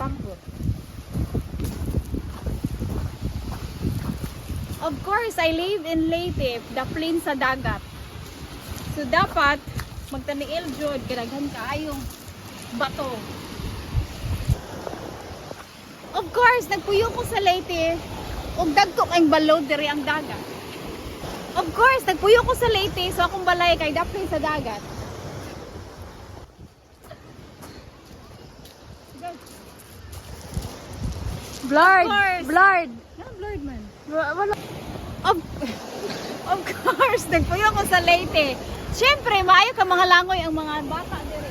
pambot. Of course, I live in Leyte, the plain sa dagat. So dapat magtaniil jud kadaghan kaayong bato. Of course, nagpuyo ko sa Leyte ug dagko kay balod diri ang dagat. Of course, nagpuyo ko sa Leyte so akong balay kay daplin sa dagat. Blurred. course. Blurred. Blurred man. Wala. Of course, nagpuyo ko sa Leyte. Siyempre, maayo ka mga langoy ang mga bata dire.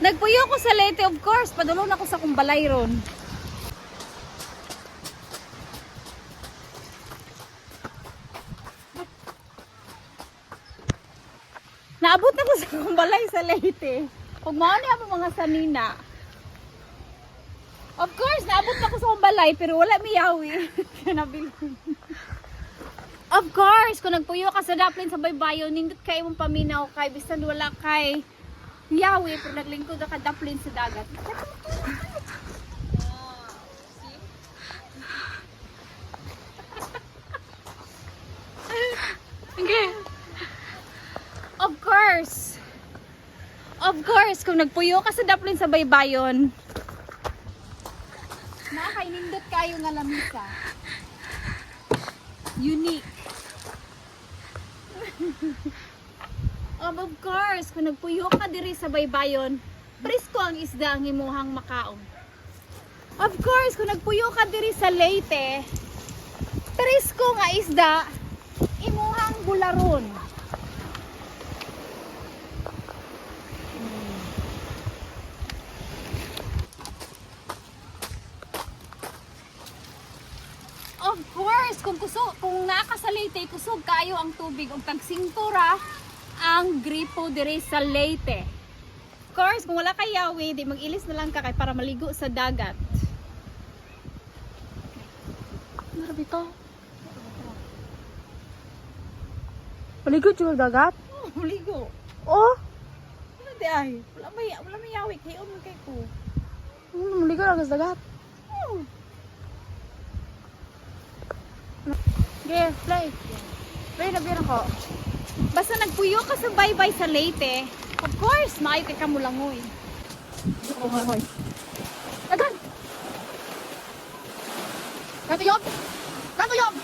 Nagpuyo ko sa Leyte, of course, padulong ako sa kumbalay ron. Naabot na ko sa kumbalay sa Leyte. Kung maano ang mga sanina. Of course, naabot na ko sa kumbalay, pero wala miyawi. Of course, kung nagpuyo ka sa daplin sa baybayon, nindot kay mong paminaw kay bisan wala kay yawi, pero naglingkod ka daplin sa dagat. Okay. Of course, kung nagpuyo ka sa daplin sa baybayon, nakainindot kayo nga lamisa. Unique. Of course, kung nagpuyo ka diri sa baybayon, presko ang isda ang imuhang makaon. Of course, kung nagpuyo ka diri sa Leyte, presko nga isda imuhang bularon. Of course, kung nakasalite, kusog kayo ang tubig ug tag singtura ang gripo dire sa Leyte. Of course, kung wala kay yawi, di mag-ilis na lang ka kay para maligo sa dagat. Grabe to. Maligo yung dagat? Oh, maligo. Oh, Ano di ay? Wala may yawi kay mo kay ko. maligo lang sa dagat. Oh. Okay, play. Play na bilang ko. Basta nagpuyo ka sa baybay sa Leyte, of course, maayo kay kamulangoy. Okay. Agan! Katuyog! Katuyog!